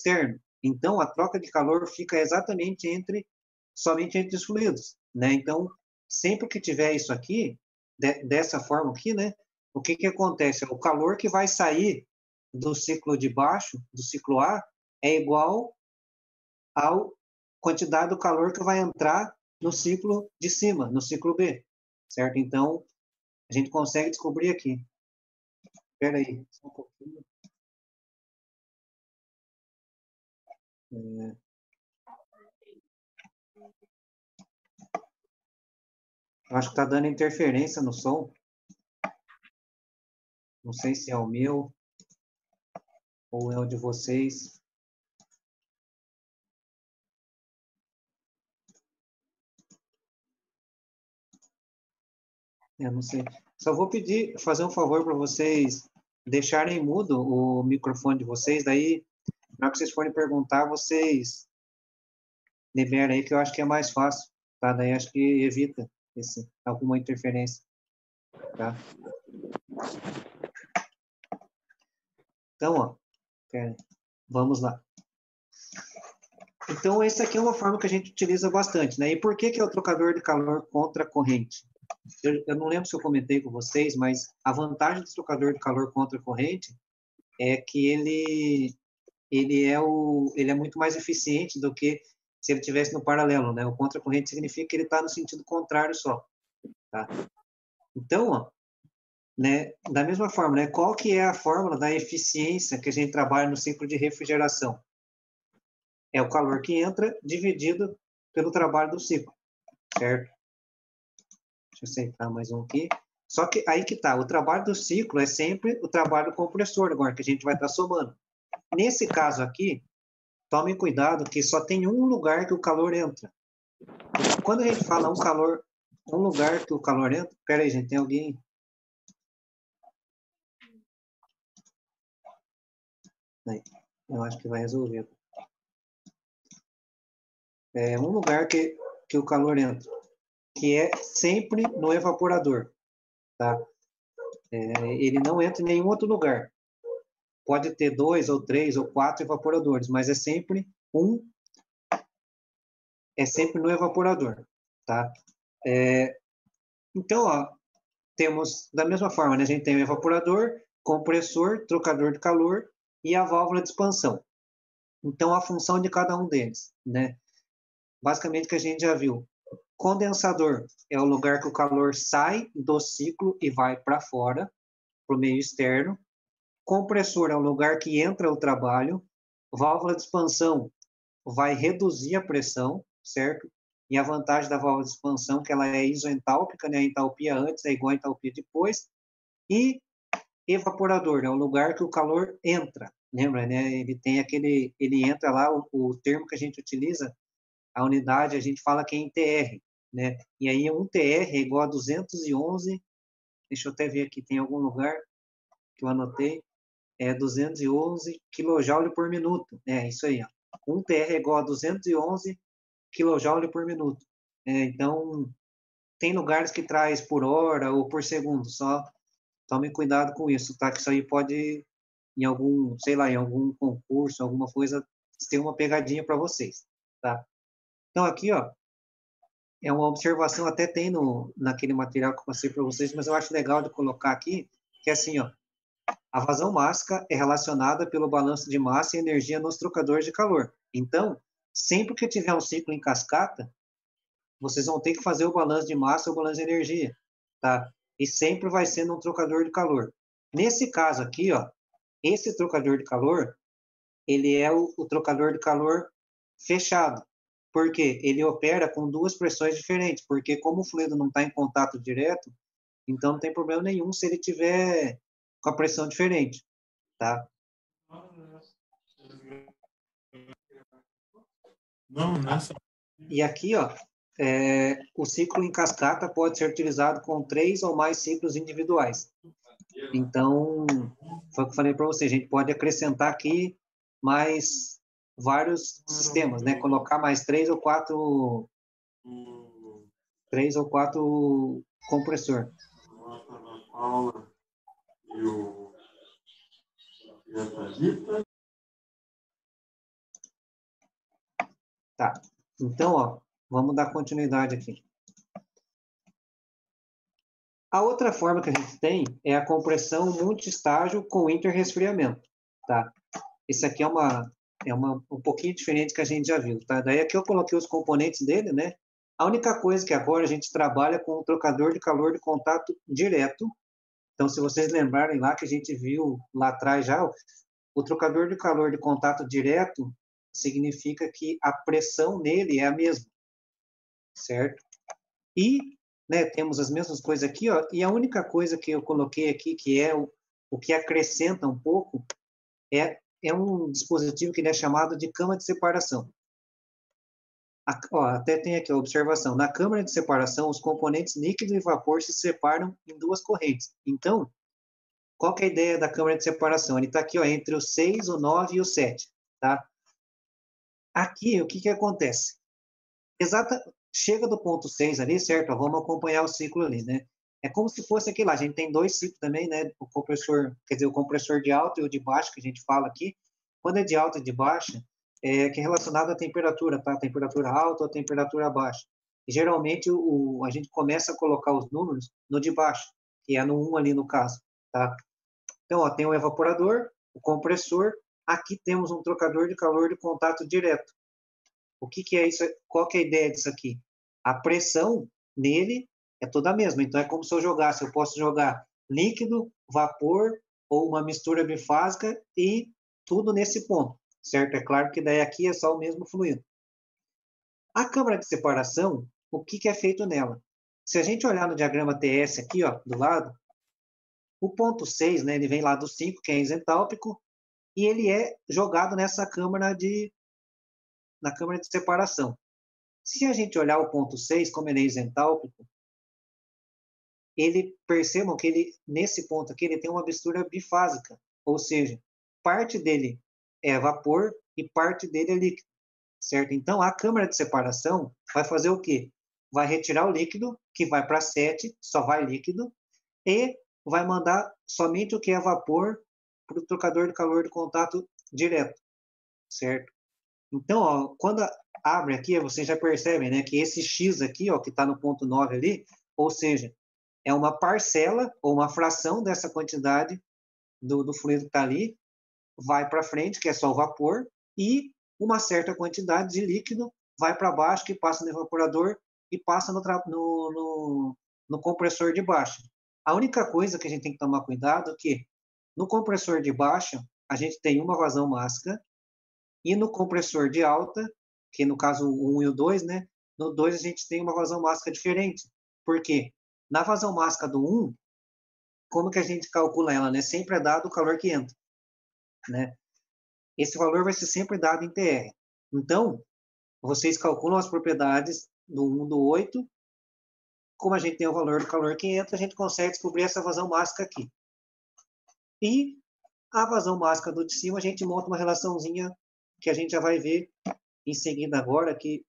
externo. Então, a troca de calor fica exatamente somente entre os fluidos, né? Então, sempre que tiver isso aqui, dessa forma aqui, né? O que que acontece? O calor que vai sair do ciclo de baixo, do ciclo A, é igual à quantidade do calor que vai entrar no ciclo de cima, no ciclo B, certo? Então, a gente consegue descobrir aqui. Espera aí, só um pouquinho. Eu acho que está dando interferência no som. Não sei se é o meu ou é o de vocês. Eu não sei. Só vou pedir, fazer um favor para vocês deixarem mudo o microfone de vocês, daí, na hora que vocês forem perguntar, vocês liberam aí, que eu acho que é mais fácil, tá? Daí acho que evita alguma interferência, tá? Então, ó, vamos lá. Então, essa aqui é uma forma que a gente utiliza bastante, né? E por que que é o trocador de calor contra corrente? Eu não lembro se eu comentei com vocês, mas a vantagem do trocador de calor contra corrente é que ele é muito mais eficiente do que se ele tivesse no paralelo, né? O contra-corrente significa que ele está no sentido contrário só, tá? Então, ó, né, da mesma forma, né, qual que é a fórmula da eficiência que a gente trabalha no ciclo de refrigeração? É o calor que entra dividido pelo trabalho do ciclo, certo? Deixa eu aceitar mais um aqui. Só que aí que tá, o trabalho do ciclo é sempre o trabalho do compressor agora, que a gente vai estar somando. Nesse caso aqui, tomem cuidado que só tem um lugar que o calor entra. Quando a gente fala um lugar que o calor entra, peraí, gente, tem alguém? Aí, eu acho que vai resolver. É um lugar que o calor entra, que é sempre no evaporador, tá? Ele não entra em nenhum outro lugar. Pode ter 2 ou 3 ou 4 evaporadores, mas é sempre no evaporador, tá? Então, ó, temos da mesma forma, né? A gente tem o evaporador, compressor, trocador de calor e a válvula de expansão. Então, a função de cada um deles, né? Basicamente, que a gente já viu. Condensador é o lugar que o calor sai do ciclo e vai para fora, para o meio externo. Compressor é o lugar que entra o trabalho. Válvula de expansão vai reduzir a pressão, certo? E a vantagem da válvula de expansão é que ela é isoentálpica, né? A entalpia antes é igual à entalpia depois. E evaporador é o lugar que o calor entra. Lembra, né? Ele entra lá, o termo que a gente utiliza, a unidade, a gente fala que é em TR, né? E aí um TR é igual a 211, deixa eu até ver aqui, tem algum lugar que eu anotei, 211 kJ por minuto. É isso aí, ó. Um TR é igual a 211 kJ por minuto. Então, tem lugares que traz por hora ou por segundo, só tome cuidado com isso, tá? Que isso aí pode, em algum, sei lá, em algum concurso, alguma coisa, ter uma pegadinha para vocês, tá? Então, aqui, ó, é uma observação, até tem naquele material que eu passei para vocês, mas eu acho legal de colocar aqui, que é assim, ó, a vazão mássica é relacionada pelo balanço de massa e energia nos trocadores de calor. Então, sempre que tiver um ciclo em cascata, vocês vão ter que fazer o balanço de massa ou o balanço de energia, tá? E sempre vai ser num trocador de calor. Nesse caso aqui, ó, esse trocador de calor, ele é o trocador de calor fechado. Por quê? Ele opera com duas pressões diferentes, porque como o fluido não está em contato direto, então não tem problema nenhum se ele tiver com a pressão diferente, tá? Não, nessa. E aqui, ó, o ciclo em cascata pode ser utilizado com 3 ou mais ciclos individuais. Então, foi o que eu falei para você, a gente pode acrescentar aqui mais vários sistemas, né? Colocar mais 3 ou 4 compressor. Paula e a Thalita. Tá. Então, ó, vamos dar continuidade aqui. A outra forma que a gente tem é a compressão multiestágio com interresfriamento, tá? Isso aqui um pouquinho diferente que a gente já viu, tá? Daí aqui eu coloquei os componentes dele, né? A única coisa que agora a gente trabalha com o trocador de calor de contato direto. Então, se vocês lembrarem lá que a gente viu lá atrás já, o trocador de calor de contato direto significa que a pressão nele é a mesma, certo? E, né, temos as mesmas coisas aqui, ó, e a única coisa que eu coloquei aqui, que é o que acrescenta um pouco, é um dispositivo que é chamado de cama de separação. Ó, até tem aqui a observação. Na câmara de separação, os componentes líquido e vapor se separam em duas correntes. Então, qual que é a ideia da câmara de separação? Ele está aqui, ó, entre o 6, o 9 e o 7, tá? Aqui, o que que acontece? Chega do ponto 6 ali, certo? Vamos acompanhar o ciclo ali, né? É como se fosse aqui lá, a gente tem dois ciclos também, né? O compressor, quer dizer, o compressor de alta e o de baixa, que a gente fala aqui. Quando é de alta e de baixa, que é relacionado à temperatura, tá? Temperatura alta ou temperatura baixa. E, geralmente, a gente começa a colocar os números no de baixo, que é no 1 ali no caso, tá? Então, ó, tem o evaporador, o compressor, aqui temos um trocador de calor de contato direto. O que que é isso? Qual que é a ideia disso aqui? A pressão nele é toda a mesma. Então, é como se eu jogasse. Eu posso jogar líquido, vapor ou uma mistura bifásica e tudo nesse ponto, certo? É claro que daí aqui é só o mesmo fluido. A câmara de separação, o que que é feito nela? Se a gente olhar no diagrama TS aqui, ó, do lado, o ponto 6, né, ele vem lá do 5, que é isentálpico, e ele é jogado na câmara de separação. Se a gente olhar o ponto 6, como ele é isentálpico, percebam que nesse ponto aqui, ele tem uma mistura bifásica, ou seja, parte dele é vapor e parte dele é líquido, certo? Então, a câmara de separação vai fazer o quê? Vai retirar o líquido, que vai para 7, só vai líquido, e vai mandar somente o que é vapor para o trocador de calor de contato direto, certo? Então, ó, quando abre aqui, vocês já percebem, né, que esse X aqui, ó, que está no ponto 9 ali, ou seja, é uma parcela ou uma fração dessa quantidade do fluido que está ali, vai para frente, que é só o vapor, e uma certa quantidade de líquido vai para baixo, que passa no evaporador e passa no compressor de baixo. A única coisa que a gente tem que tomar cuidado é que no compressor de baixo, a gente tem uma vazão máxima, e no compressor de alta, que no caso o 1 e o 2, né? No 2 a gente tem uma vazão máxima diferente. Por quê? Na vazão máxima do 1, como que a gente calcula ela, né? Sempre é dado o calor que entra, né? Esse valor vai ser sempre dado em TR. Então, vocês calculam as propriedades do 1 do 8. Como a gente tem o valor do calor que entra, a gente consegue descobrir essa vazão máxima aqui. E a vazão máxima do de cima, a gente monta uma relaçãozinha que a gente já vai ver em seguida agora, que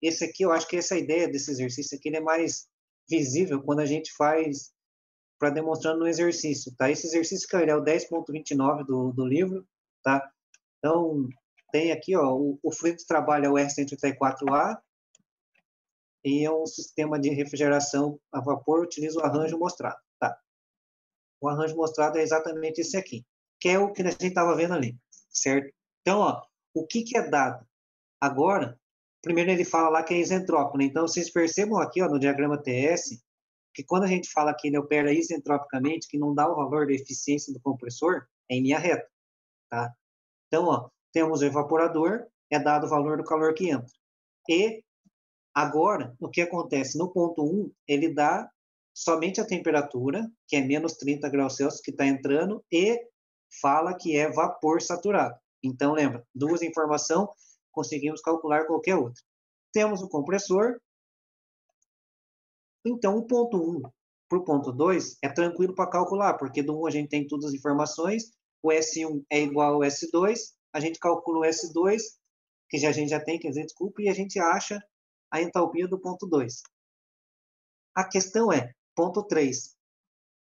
esse aqui, eu acho que essa ideia desse exercício aqui, ele é mais visível quando a gente faz para demonstrando no exercício, tá? Esse exercício que é o 10.29 do livro, tá? Então, tem aqui, ó, o fluido de trabalho é o R184A e é um sistema de refrigeração a vapor, utiliza o arranjo mostrado, tá? O arranjo mostrado é exatamente esse aqui, que é o que a gente estava vendo ali, certo? Então, ó, o que que é dado? Agora, primeiro ele fala lá que é isentrópico, né? Então, vocês percebam aqui, ó, no diagrama TS, que quando a gente fala que ele opera isentropicamente, que não dá o valor da eficiência do compressor, é em linha reta, tá? Então, ó, temos o evaporador, é dado o valor do calor que entra. E agora, o que acontece? No ponto 1, ele dá somente a temperatura, que é menos 30 graus Celsius, que está entrando, e fala que é vapor saturado. Então, lembra, duas informações, conseguimos calcular qualquer outra. Temos o compressor. Então, o ponto 1 para o ponto 2 é tranquilo para calcular, porque do 1 a gente tem todas as informações, o S1 é igual ao S2, a gente calcula o S2, que a gente já tem, quer dizer, desculpa, e a gente acha a entalpia do ponto 2. A questão é, ponto 3.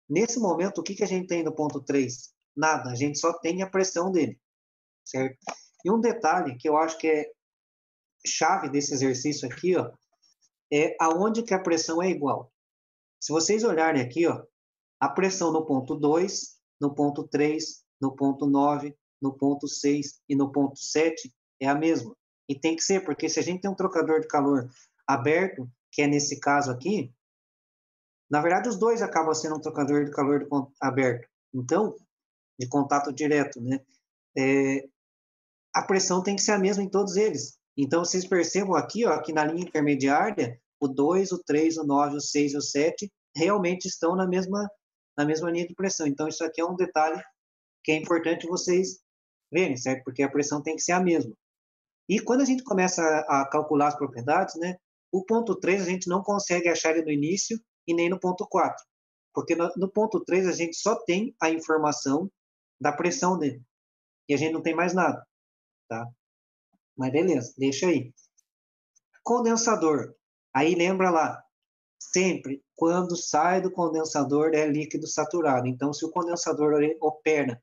Nesse momento, o que a gente tem no ponto 3? Nada, a gente só tem a pressão dele, certo? E um detalhe que eu acho que chave desse exercício aqui, ó, é aonde que a pressão é igual. Se vocês olharem aqui, ó, a pressão no ponto 2, no ponto 3, no ponto 9, no ponto 6 e no ponto 7 é a mesma. E tem que ser, porque se a gente tem um trocador de calor aberto, que é nesse caso aqui, na verdade os dois acabam sendo um trocador de calor aberto. Então, de contato direto, né? A pressão tem que ser a mesma em todos eles. Então, vocês percebam aqui, ó, aqui na linha intermediária, o 2, o 3, o 9, o 6 e o 7 realmente estão na mesma linha de pressão. Então, isso aqui é um detalhe que é importante vocês verem, certo? Porque a pressão tem que ser a mesma. E quando a gente começa a calcular as propriedades, né, o ponto 3 a gente não consegue achar ele no início e nem no ponto 4. Porque no ponto 3 a gente só tem a informação da pressão dele. E a gente não tem mais nada, tá? Mas beleza, deixa aí. Condensador. Aí lembra lá, sempre quando sai do condensador é líquido saturado. Então, se o condensador opera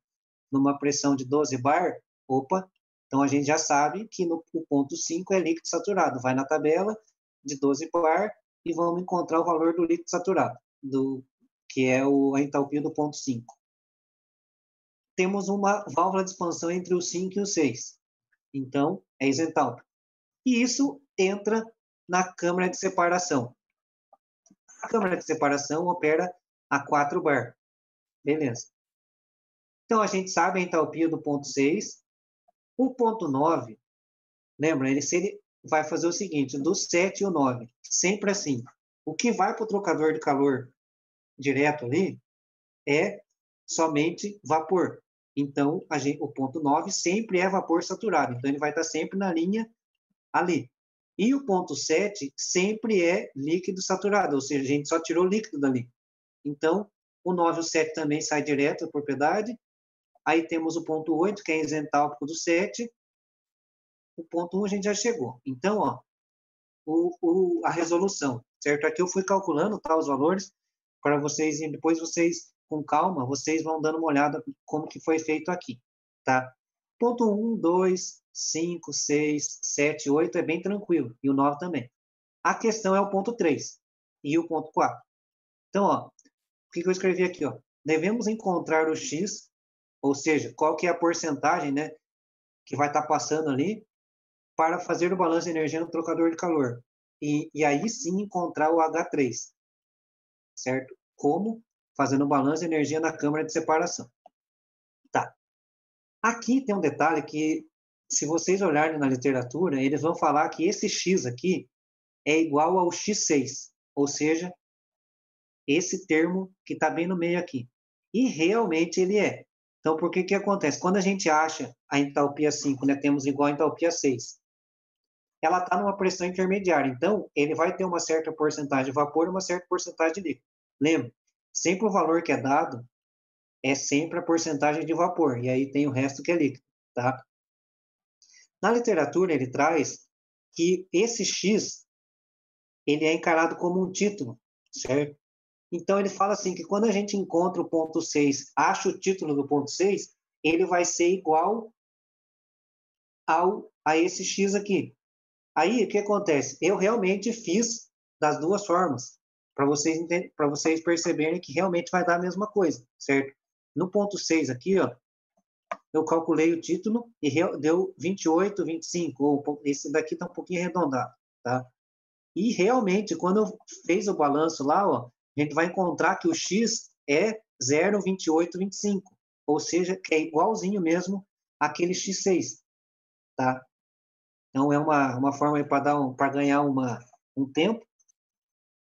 numa pressão de 12 bar, opa, então a gente já sabe que no ponto 5 é líquido saturado. Vai na tabela de 12 bar e vamos encontrar o valor do líquido saturado, que é a entalpia do ponto 5. Temos uma válvula de expansão entre o 5 e o 6. Então, é isentálpico. E isso entra na câmara de separação. A câmara de separação opera a 4 bar. Beleza. Então, a gente sabe a entalpia do ponto 6. O ponto 9, lembra, ele vai fazer o seguinte, do 7 e o 9, sempre assim. O que vai para o trocador de calor direto ali é somente vapor. Então, o ponto 9 sempre é vapor saturado. Então, ele vai estar sempre na linha ali. E o ponto 7 sempre é líquido saturado, ou seja, a gente só tirou líquido dali. Então, o 9 e o 7 também sai direto da propriedade. Aí temos o ponto 8, que é isentálpico do 7. O ponto 1 a gente já chegou. Então, ó, a resolução, certo? Aqui eu fui calculando, tá, os valores, para vocês, e depois vocês, com calma, vocês vão dando uma olhada como que foi feito aqui, tá? Ponto 1, 2, 5, 6, 7, 8 é bem tranquilo, e o 9 também. A questão é o ponto 3 e o ponto 4. Então, ó, o que eu escrevi aqui, ó? Devemos encontrar o X, ou seja, qual que é a porcentagem, né, que vai estar passando ali, para fazer o balanço de energia no trocador de calor. E aí sim encontrar o H3, certo? Como? Fazendo o balanço de energia na câmara de separação. Tá. Aqui tem um detalhe que, se vocês olharem na literatura, eles vão falar que esse X aqui é igual ao X6, ou seja, esse termo que está bem no meio aqui. E realmente ele é. Então, por que acontece? Quando a gente acha a entalpia 5, né, temos igual a entalpia 6, ela está numa pressão intermediária. Então, ele vai ter uma certa porcentagem de vapor e uma certa porcentagem de líquido. Lembra, sempre o valor que é dado é sempre a porcentagem de vapor, e aí tem o resto que é líquido, tá? Na literatura, ele traz que esse X, ele é encarado como um título, certo? Então, ele fala assim, que quando a gente encontra o ponto 6, acha o título do ponto 6, ele vai ser igual a esse X aqui. Aí, o que acontece? Eu realmente fiz das duas formas, para vocês perceberem que realmente vai dar a mesma coisa, certo? No ponto 6 aqui, ó, eu calculei o título e deu 28, 25, ou esse daqui está um pouquinho arredondado, tá? E realmente, quando fez o balanço lá, ó, a gente vai encontrar que o X é 0,28, 25, ou seja, que é igualzinho mesmo àquele X6, tá? Então, é uma forma para ganhar um tempo.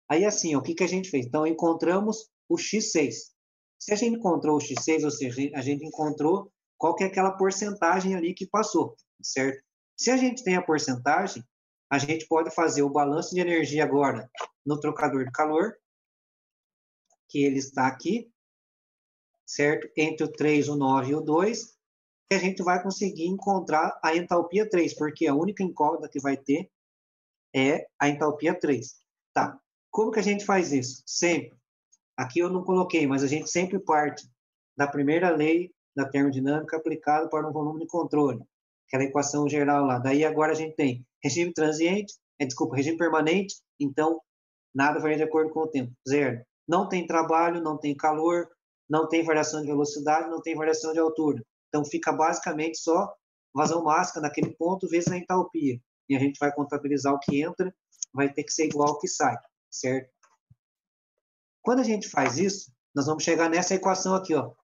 Aí, assim, ó, o que a gente fez? Então, encontramos o X6. Se a gente encontrou o X6, ou seja, a gente encontrou qual que é aquela porcentagem ali que passou, certo? Se a gente tem a porcentagem, a gente pode fazer o balanço de energia agora no trocador de calor, que ele está aqui, certo? Entre o 3, o 9 e o 2, e a gente vai conseguir encontrar a entalpia 3, porque a única incógnita que vai ter é a entalpia 3. Tá. Como que a gente faz isso? Sempre. Aqui eu não coloquei, mas a gente sempre parte da primeira lei da termodinâmica aplicada para um volume de controle, aquela equação geral lá. Daí agora a gente tem Regime transiente, desculpa, regime permanente, então nada varia de acordo com o tempo, zero. Não tem trabalho, não tem calor, não tem variação de velocidade, não tem variação de altura. Então fica basicamente só vazão máxima naquele ponto vezes a entalpia. E a gente vai contabilizar o que entra, vai ter que ser igual ao que sai, certo? Quando a gente faz isso, nós vamos chegar nessa equação aqui, ó.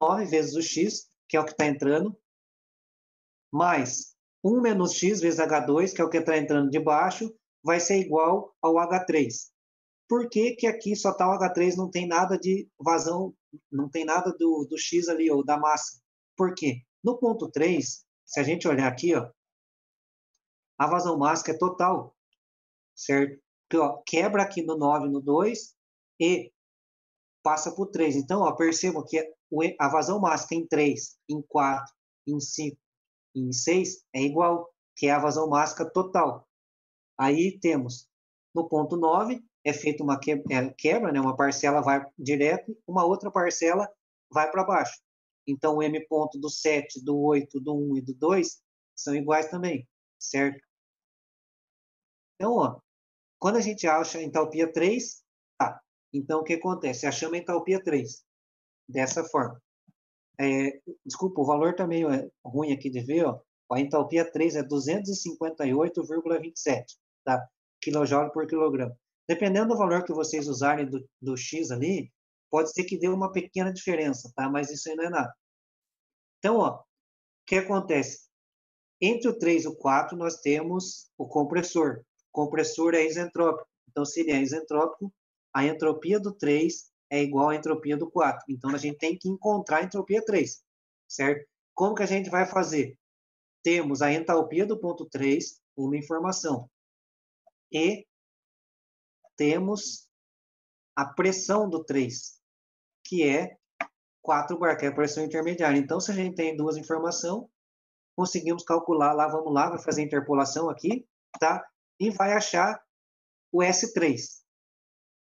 9 vezes o x, que é o que está entrando, mais 1 menos x vezes H2, que é o que está entrando de baixo, vai ser igual ao H3. Por que que aqui só está o H3, não tem nada de vazão, não tem nada do x ali, ou da massa? Por quê? No ponto 3, se a gente olhar aqui, ó, a vazão máxima é total, certo? Porque, ó, quebra aqui no 9, no 2 e passa por 3. Então, ó, percebam que a vazão máxima em 3, em 4, em 5, em 6 é igual, que é a vazão máxima total. Aí temos, no ponto 9, é feita uma quebra, né? Uma parcela vai direto, uma outra parcela vai para baixo. Então, o M ponto do 7, do 8, do 1 e do 2 são iguais também, certo? Então, ó, quando a gente acha a entalpia 3, tá. Então, o que acontece? Achamos a entalpia 3, dessa forma. Desculpa, o valor também é ruim aqui de ver, ó. A entalpia 3 é 258,27, tá? Quilojoule por quilograma. Dependendo do valor que vocês usarem do X ali, pode ser que dê uma pequena diferença, tá? Mas isso aí não é nada. Então, ó, o que acontece? Entre o 3 e o 4, nós temos o compressor. O compressor é isentrópico. Então, se ele é isentrópico, a entropia do 3 é igual à entropia do 4. Então, a gente tem que encontrar a entropia 3, certo? Como que a gente vai fazer? Temos a entalpia do ponto 3, uma informação. E temos a pressão do 3, que é 4 bar, que é a pressão intermediária. Então, se a gente tem duas informações, conseguimos calcular lá, vamos lá, vai fazer a interpolação aqui, tá? E vai achar o S3,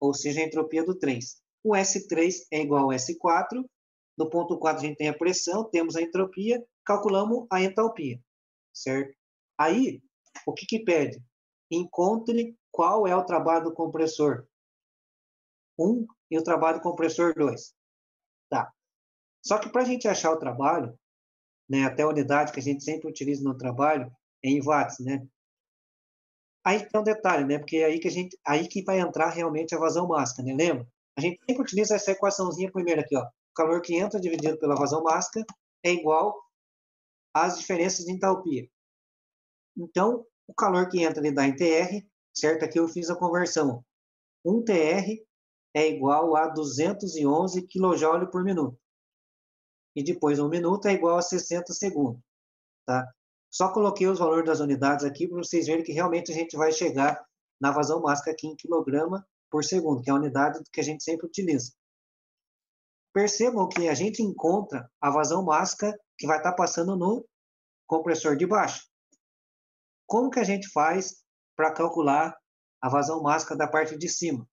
ou seja, a entropia do 3. O S3 é igual ao S4, no ponto 4 a gente tem a pressão, temos a entropia, calculamos a entalpia, certo? Aí, o que que pede? Encontre qual é o trabalho do compressor 1 e o trabalho do compressor 2. Tá. Só que para a gente achar o trabalho, né, até a unidade que a gente sempre utiliza no trabalho, é em watts, né? Aí tem um detalhe, né? Porque é aí que vai entrar realmente a vazão máxima, né? Lembra? A gente sempre utiliza essa equaçãozinha primeiro aqui, ó. O calor que entra dividido pela vazão máxima é igual às diferenças de entalpia. Então, o calor que entra ele dá em TR, certo? Aqui eu fiz a conversão. 1 TR é igual a 211 kJ por minuto. E depois 1 minuto é igual a 60 segundos, tá? Só coloquei os valores das unidades aqui para vocês verem que realmente a gente vai chegar na vazão máxima aqui em quilograma por segundo, que é a unidade que a gente sempre utiliza. Percebam que a gente encontra a vazão máxima que vai estar passando no compressor de baixo. Como que a gente faz para calcular a vazão máxima da parte de cima?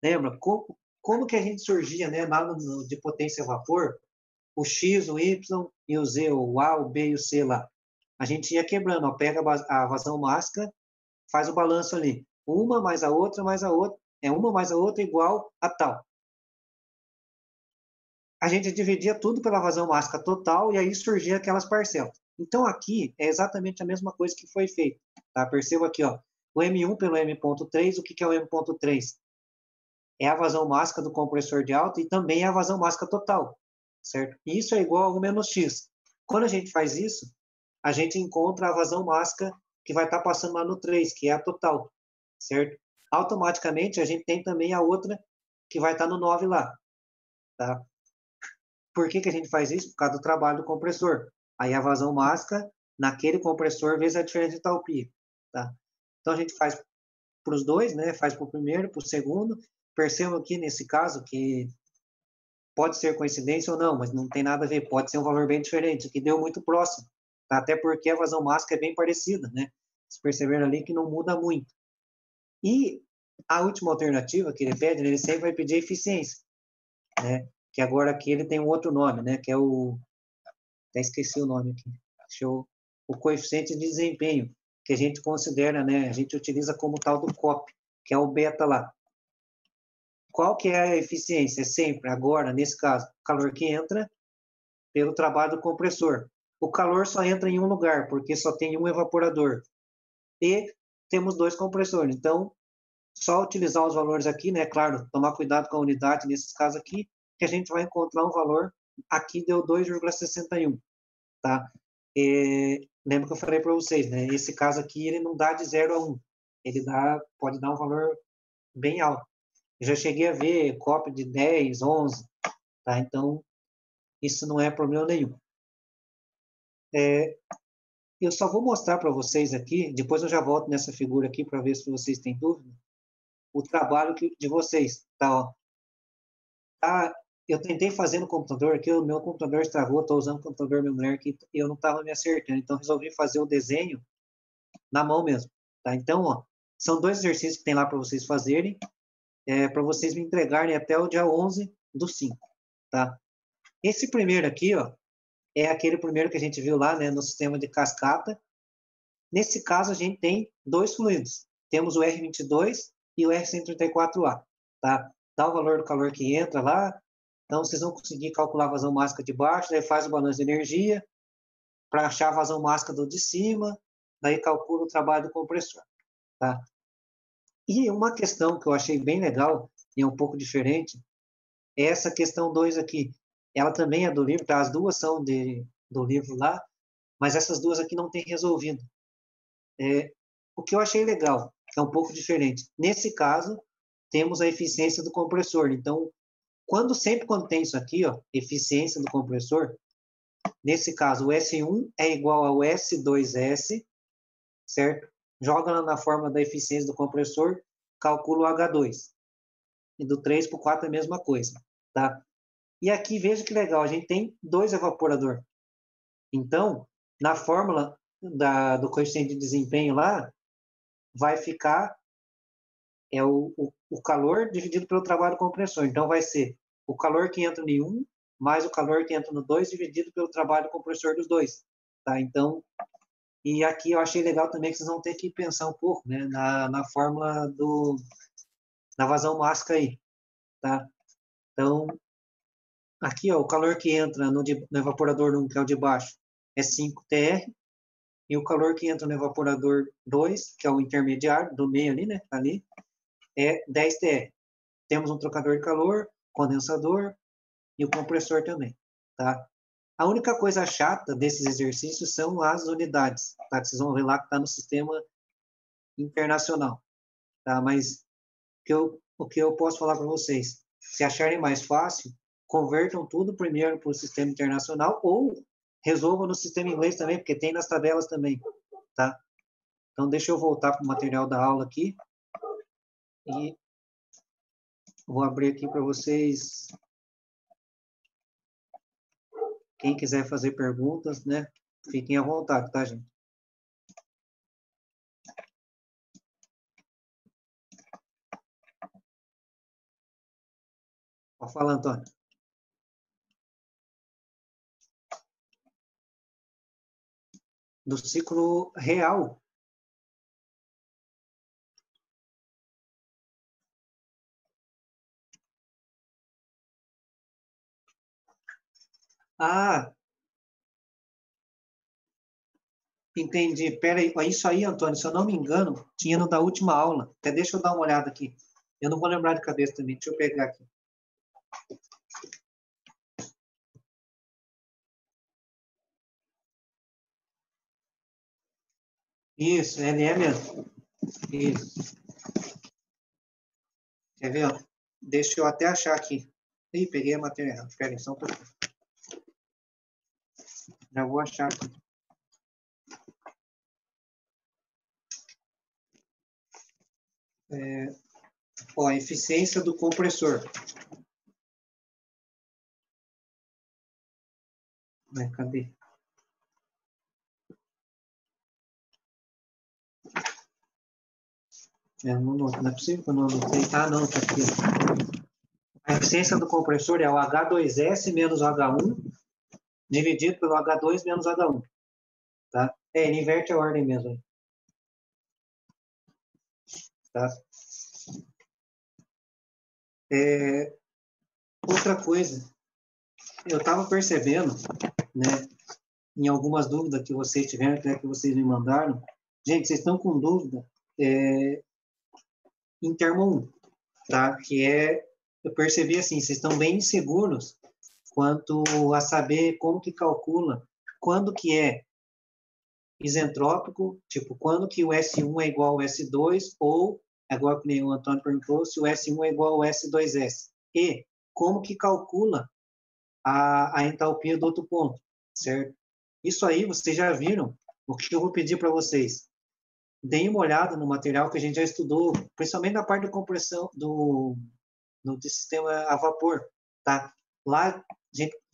Lembra? Como que a gente surgia, né, lá de potência a vapor, o X, o Y e o Z, o A, o B e o C lá. A gente ia quebrando, ó, pega a vazão máxima, faz o balanço ali. Uma mais a outra mais a outra, uma mais a outra igual a tal. A gente dividia tudo pela vazão máxima total e aí surgia aquelas parcelas. Então aqui é exatamente a mesma coisa que foi feito. Tá? Perceba aqui, ó, o M1 pelo M.3, o que é o M.3? É a vazão máxima do compressor de alta e também é a vazão máxima total, certo? E isso é igual a 1 menos x. Quando a gente faz isso, a gente encontra a vazão máxima que vai estar passando lá no 3, que é a total, certo? Automaticamente, a gente tem também a outra que vai estar no 9 lá, tá? Por que que a gente faz isso? Por causa do trabalho do compressor. Aí a vazão máxima naquele compressor vezes a diferença de entalpia, tá? Então a gente faz para os dois, né? Faz para o primeiro, para o segundo. Percebam aqui nesse caso que pode ser coincidência ou não, mas não tem nada a ver. Pode ser um valor bem diferente, que deu muito próximo, tá? Até porque a vazão máxima é bem parecida, né? Vocês perceberam ali que não muda muito. E a última alternativa que ele pede, ele sempre vai pedir eficiência, né? Que agora aqui ele tem um outro nome, né? Que é o... Até esqueci o nome aqui. O coeficiente de desempenho, que a gente considera, né, a gente utiliza como tal do COP, que é o beta lá. Qual que é a eficiência? É sempre, agora, nesse caso, o calor que entra pelo trabalho do compressor. O calor só entra em um lugar, porque só tem um evaporador. E temos dois compressores. Então, só utilizar os valores aqui, né? Claro, tomar cuidado com a unidade nesses casos aqui, que a gente vai encontrar um valor, aqui deu 2,61, tá? Lembra que eu falei para vocês, né? Esse caso aqui, ele não dá de 0 a 1. Ele pode dar um valor bem alto. Eu já cheguei a ver cópia de 10, 11, tá? Então, isso não é problema nenhum. Eu só vou mostrar para vocês aqui, depois eu já volto nessa figura aqui para ver se vocês têm dúvida, o trabalho de vocês, tá? Ó. Eu tentei fazer no computador aqui, o meu computador estragou, estou usando o computador da minha mulher que eu não estava me acertando, então resolvi fazer o desenho na mão mesmo, tá? Então, ó, são dois exercícios que tem lá para vocês fazerem, para vocês me entregarem até o dia 11/5, tá? Esse primeiro aqui, ó, é aquele primeiro que a gente viu lá, né, no sistema de cascata. Nesse caso, a gente tem dois fluidos. Temos o R22 e o R134A, tá? Dá o valor do calor que entra lá. Então, vocês vão conseguir calcular a vazão máxima de baixo, daí faz o balanço de energia para achar a vazão máxima do de cima, daí calcula o trabalho do compressor, tá? E uma questão que eu achei bem legal e é um pouco diferente é essa questão 2 aqui. Ela também é do livro, tá? As duas são do livro lá, mas essas duas aqui não tem resolvido. O que eu achei legal, que é um pouco diferente. Nesse caso, temos a eficiência do compressor. Então, sempre quando tem isso aqui, ó, eficiência do compressor, nesse caso, o S1 é igual ao S2S, certo? Joga lá na forma da eficiência do compressor, calcula o H2. E do 3 para o 4 é a mesma coisa, tá? E aqui, veja que legal, a gente tem dois evaporadores. Então, na fórmula do coeficiente de desempenho lá, vai ficar o calor dividido pelo trabalho do compressor. Então, vai ser o calor que entra em um mais o calor que entra no 2 dividido pelo trabalho do compressor dos dois. Tá? Então, e aqui eu achei legal também que vocês vão ter que pensar um pouco, né, na fórmula da vazão máxima aí. Tá? Então, aqui, ó, o calor que entra no evaporador 1, que é o de baixo, é 5 TR, e o calor que entra no evaporador 2, que é o intermediário, do meio ali, né, ali, é 10 TR. Temos um trocador de calor, condensador e o compressor também, tá? A única coisa chata desses exercícios são as unidades, tá? Vocês vão ver lá que está no sistema internacional, tá? Mas o que eu posso falar para vocês, se acharem mais fácil, convertam tudo primeiro para o sistema internacional ou resolvam no sistema inglês também, porque tem nas tabelas também, tá? Então, deixa eu voltar para o material da aula aqui e vou abrir aqui para vocês. Quem quiser fazer perguntas, né? Fiquem à vontade, tá, gente? Pode falar, Antônio. Do ciclo real. Ah, entendi. Pera aí. Isso aí, Antônio, se eu não me engano, tinha no da última aula. Até deixa eu dar uma olhada aqui. Eu não vou lembrar de cabeça também. Deixa eu pegar aqui. Isso, LE mesmo. Isso. Quer ver? Ó? Deixa eu até achar aqui. Ih, peguei a matéria errada. Espera aí, só um pouquinho. Já vou achar aqui. Ó, a eficiência do compressor. Cadê? Não é possível que eu não anotei. Ah, não, tá aqui. A eficiência do compressor é o H2S menos o H1 dividido pelo H2 menos H1. Tá? Ele inverte a ordem mesmo. tá? Outra coisa, eu estava percebendo, né, em algumas dúvidas que vocês tiveram, que vocês me mandaram. Gente, vocês estão com dúvida em termo 1, tá? Eu percebi assim, vocês estão bem inseguros quanto a saber como que calcula, quando que é isentrópico, tipo, quando que o S1 é igual ao S2, ou, agora que o Antônio perguntou, se o S1 é igual ao S2S. E como que calcula a entalpia do outro ponto, certo? Isso aí vocês já viram. O que eu vou pedir para vocês? Deem uma olhada no material que a gente já estudou, principalmente na parte de compressão do sistema a vapor, tá? Lá,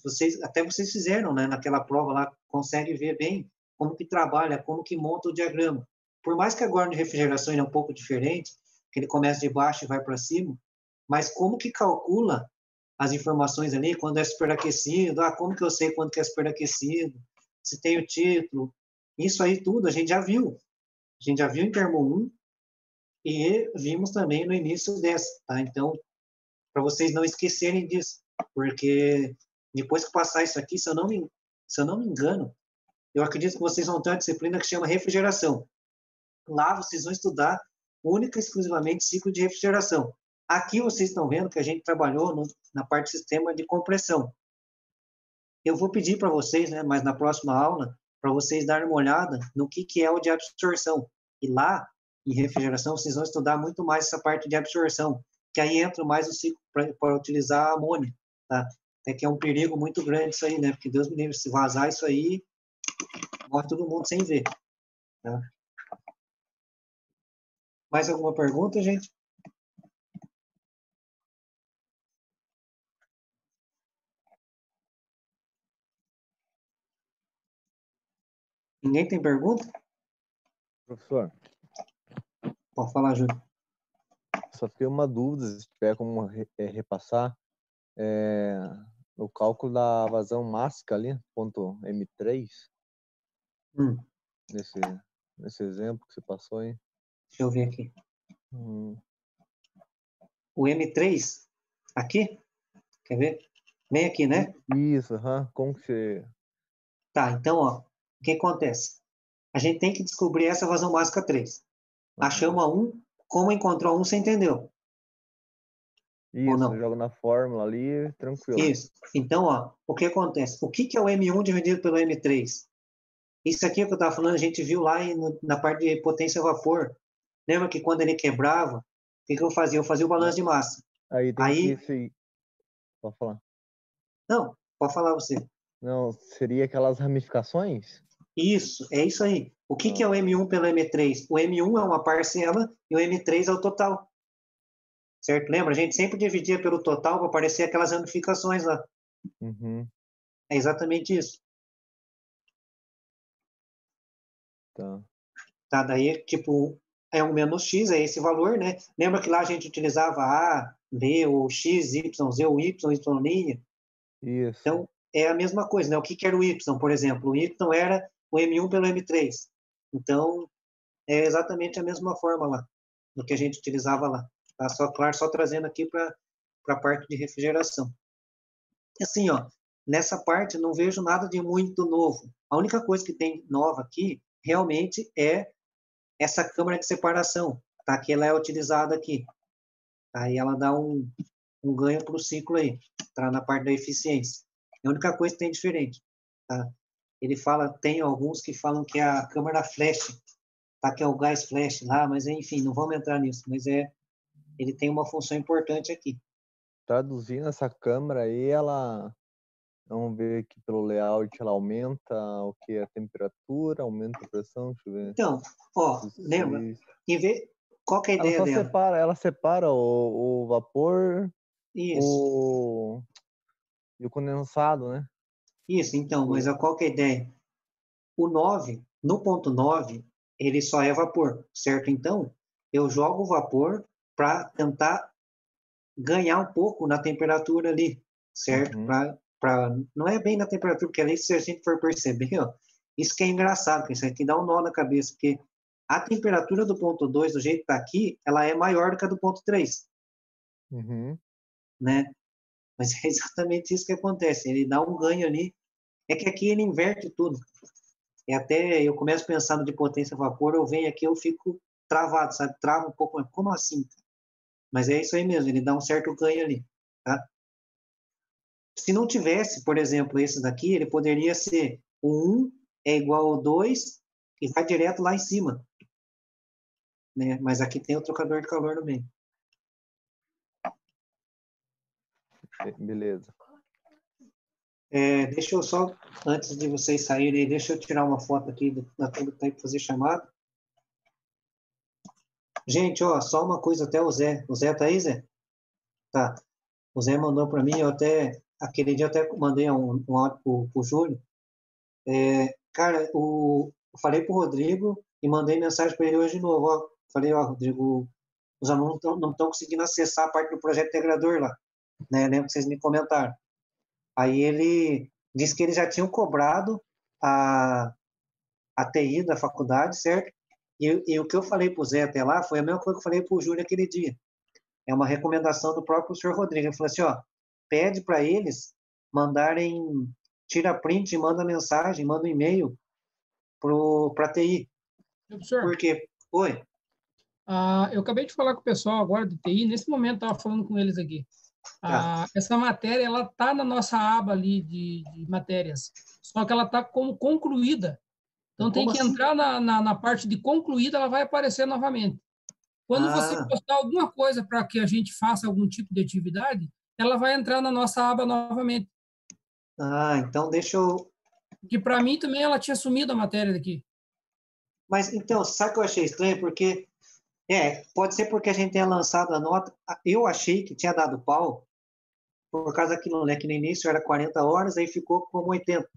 vocês fizeram, né, naquela prova lá, consegue ver bem como que trabalha, como que monta o diagrama. Por mais que agora de refrigeração ele é um pouco diferente, que ele começa de baixo e vai para cima, mas como que calcula as informações ali, quando é superaquecido, como que eu sei quando que é superaquecido, se tem o título, isso aí tudo a gente já viu. A gente já viu em termo 1 e vimos também no início dessa, tá? Então, para vocês não esquecerem disso, porque depois que passar isso aqui, se eu não me engano, eu acredito que vocês vão ter uma disciplina que chama refrigeração. Lá vocês vão estudar única e exclusivamente ciclo de refrigeração. Aqui vocês estão vendo que a gente trabalhou na parte de sistema de compressão. Eu vou pedir para vocês, né, mas na próxima aula, para vocês darem uma olhada no que é o de absorção. E lá, em refrigeração, vocês vão estudar muito mais essa parte de absorção, que aí entra mais o ciclo para utilizar a amônia, tá? É que é um perigo muito grande isso aí, né? Porque Deus me livre, se vazar isso aí, morre todo mundo sem ver, tá? Mais alguma pergunta, gente? Ninguém tem pergunta? Professor, Pode falar, Júlio. só tenho uma dúvida, se tiver como repassar, o cálculo da vazão máxima ali, ponto M3, nesse exemplo que você passou aí. Deixa eu ver aqui. O M3, aqui, quer ver? Bem aqui, né? Isso, como que você... Tá, então, ó, o que acontece? A gente tem que descobrir essa vazão máxima 3. Achamos a 1, como encontrou a 1, você entendeu? Ou Isso, não? joga na fórmula ali, tranquilo. Isso. Então, ó, o que acontece? O que é o M1 dividido pelo M3? Isso aqui que eu estava falando, a gente viu lá na parte de potência a vapor. Lembra que quando ele quebrava, o que eu fazia? Eu fazia o balanço de massa. Aí tem que... Pode falar. Não, pode falar você. Não, seria aquelas ramificações? Isso, é isso aí. O que é o M1 pelo M3? O M1 é uma parcela e o M3 é o total. Certo? Lembra? A gente sempre dividia pelo total para aparecer aquelas ramificações lá. Uhum. É exatamente isso. Tá? Daí, tipo, é 1 menos X, é esse valor, né? Lembra que lá a gente utilizava A, B, ou X, Y, Z, ou Y, Y'? Isso. Então, é a mesma coisa, né? O que era o Y, por exemplo? O Y era o M1 pelo M3. Então, é exatamente a mesma forma lá, do que a gente utilizava lá. Tá? Claro, só trazendo aqui para a parte de refrigeração. Assim, ó, nessa parte não vejo nada de muito novo. A única coisa que tem nova aqui, realmente, é essa câmara de separação, tá? Que ela é utilizada aqui. Aí ela dá um ganho para o ciclo aí, tá? Na parte da eficiência. É a única coisa que tem diferente, tá? Ele fala, tem alguns que falam que é a câmara flash, tá? Que é o gás flash lá, mas enfim, não vamos entrar nisso, mas ele tem uma função importante aqui. Traduzindo essa câmera aí, vamos ver aqui pelo layout, ela aumenta o que? A temperatura, aumenta a pressão, deixa eu ver. Então, ó, lembra? Qual que é a ideia dela? Ela separa o vapor e o condensado, né? Isso, então, mas qual que é a ideia? O 9, no ponto 9, ele só é vapor, certo? Então, eu jogo o vapor para tentar ganhar um pouco na temperatura ali, certo? Não é bem na temperatura, porque ali, se a gente for perceber, ó, isso que é engraçado, porque isso aqui dá um nó na cabeça, porque A temperatura do ponto 2, do jeito que está aqui, ela é maior do que a do ponto 3, Uhum. né? Mas é exatamente isso que acontece. Ele dá um ganho ali. É que aqui ele inverte tudo. E até eu começo pensando de potência a vapor, eu venho aqui, eu fico travado, sabe? Trava um pouco. Como assim? Mas é isso aí mesmo, ele dá um certo ganho ali, tá? Se não tivesse, por exemplo, esse daqui, ele poderia ser o 1 é igual ao 2 e vai direto lá em cima, né? Mas aqui tem o trocador de calor no meio. Beleza. Deixa eu só, antes de vocês saírem, deixa eu tirar uma foto aqui da turma que tá aí para fazer chamada. Gente, ó, só uma coisa, até o Zé. O Zé tá aí, Zé? Tá. O Zé mandou para mim, aquele dia eu até mandei um áudio pro Júlio. Cara, eu falei pro Rodrigo e mandei mensagem para ele hoje de novo, ó. Falei, ó, Rodrigo, os alunos não estão conseguindo acessar a parte do projeto integrador lá, né? Lembro que vocês me comentaram. Aí ele disse que eles já tinham cobrado a, a TI da faculdade, certo? E o que eu falei pro Zé até lá foi a mesma coisa que eu falei pro Júlio aquele dia. É uma recomendação do próprio senhor Rodrigo. Ele falou assim, ó, pede para eles mandarem, tira print, manda mensagem, manda um e-mail para a TI. Professor, Por quê? Oi? eu acabei de falar com o pessoal agora do TI, nesse momento estava falando com eles aqui. Tá. Essa matéria, ela está na nossa aba ali de matérias, só que ela está como concluída. Então, tem Como que assim? entrar na parte de concluída, ela vai aparecer novamente. Quando você Ah, postar alguma coisa para que a gente faça algum tipo de atividade, ela vai entrar na nossa aba novamente. então deixa eu... Porque, para mim, também ela tinha sumido a matéria daqui. Mas, então, sabe o que eu achei estranho? Porque, pode ser porque a gente tenha lançado a nota. Eu achei que tinha dado pau, por causa daquilo, né? Que no início era 40 horas, aí ficou como 80,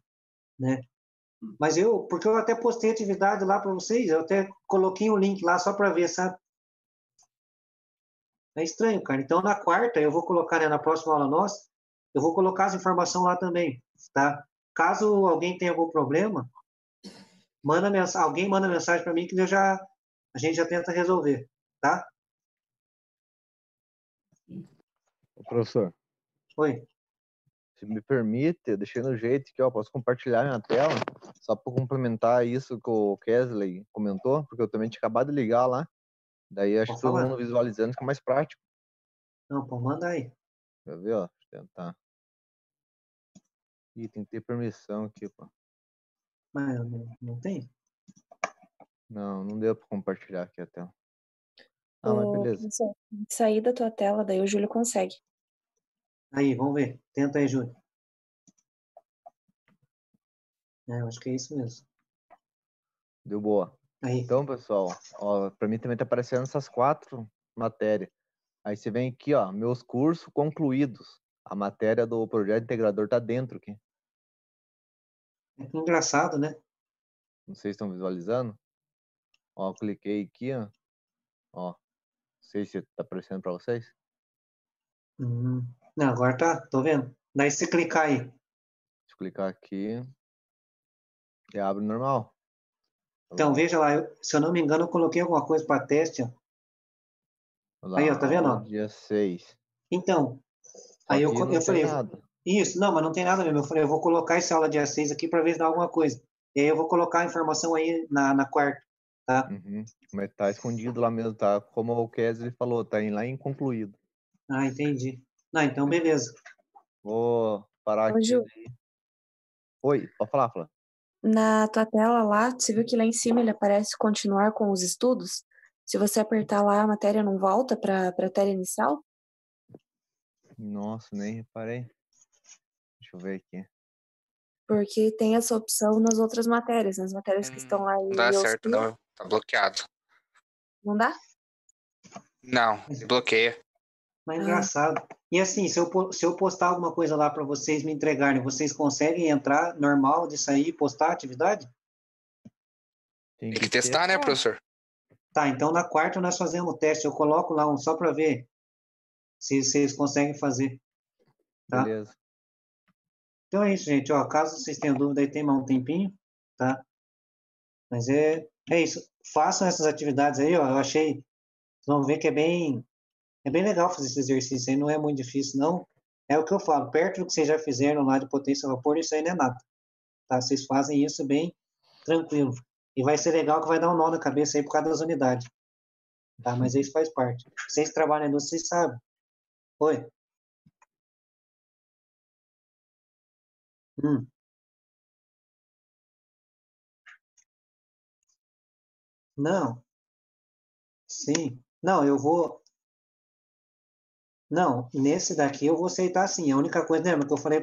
né? Mas porque eu até postei atividade lá para vocês, eu até coloquei um link lá só para ver, sabe? É estranho, cara. Então, na quarta, eu vou colocar, né, na próxima aula nossa, eu vou colocar as informações lá também, tá? Caso alguém tenha algum problema, alguém manda mensagem para mim que a gente já tenta resolver, tá? Professor, Oi. se me permite, eu deixei no jeito que, ó, posso compartilhar minha tela, só para complementar isso que o Kesley comentou, porque eu também tinha acabado de ligar lá. Daí acho que Pode todo falar. mundo visualizando fica mais prático. Não, pode mandar aí. Quer ver, ó? Deixa eu tentar. Ih, tem que ter permissão aqui, pô. Mas não tem? Não deu para compartilhar aqui a tela. Mas Ô, beleza. professor, sair da tua tela, daí o Júlio consegue. Aí, vamos ver. Tenta aí, Júlio. Eu acho que é isso mesmo. Deu boa. Aí. Então, pessoal, ó, para mim também tá aparecendo essas 4 matérias. Aí você vem aqui, ó, meus cursos concluídos. A matéria do projeto integrador tá dentro aqui. É engraçado, né? Não sei se estão visualizando. Ó, eu cliquei aqui, ó. Ó, não sei se tá aparecendo para vocês. Não, agora tá, tô vendo. Daí se clicar aí. Deixa eu clicar aqui e abre normal. Então, veja lá, se eu não me engano, eu coloquei alguma coisa para teste, ó. Olha Aí, lá, ó, tá vendo? aula Ó? dia 6. Então, Só aí que não eu tem falei, nada. isso, não, mas não tem nada mesmo. Eu falei, eu vou colocar essa aula dia 6 aqui para ver se dá alguma coisa. E aí eu vou colocar a informação aí na quarta, tá? Uhum. Mas tá escondido lá mesmo, tá? Como o Kesley falou, tá lá inconcluído. Ah, entendi. Não, então beleza. Vou parar Ô, aqui. Ju, Oi, pode falar, Flá. na tua tela lá, você viu que lá em cima ele aparece continuar com os estudos? Se você apertar lá, a matéria não volta para a tela inicial? Nossa, nem reparei. Deixa eu ver aqui. Porque tem essa opção nas outras matérias, nas matérias que estão lá Não dá em certo, OSCE, não. Tá bloqueado. não dá? Não, bloqueia. Mas é Ah, engraçado. E assim, se eu postar alguma coisa lá para vocês me entregarem, vocês conseguem entrar normal de sair e postar a atividade? Tem Tem que que testar, né, testar. professor? Tá, então na quarta nós fazemos o teste. Eu coloco lá um só para ver se vocês conseguem fazer, tá? Beleza. Então é isso, gente. Ó, caso vocês tenham dúvida aí, tem mais um tempinho, tá? Mas É isso. Façam essas atividades aí, ó. Eu achei. Vocês vão ver que é bem legal fazer esse exercício aí, não é muito difícil, não. É o que eu falo, perto do que vocês já fizeram lá de potência a vapor, isso aí não é nada. Tá? Vocês fazem isso bem tranquilo. E vai ser legal que vai dar um nó na cabeça aí por causa das unidades. Tá? Mas isso faz parte. Vocês trabalham na indústria, vocês sabem. Oi? Hum. Não, sim. Não, eu vou. Não, nesse daqui eu vou aceitar sim. A única coisa, lembra que eu falei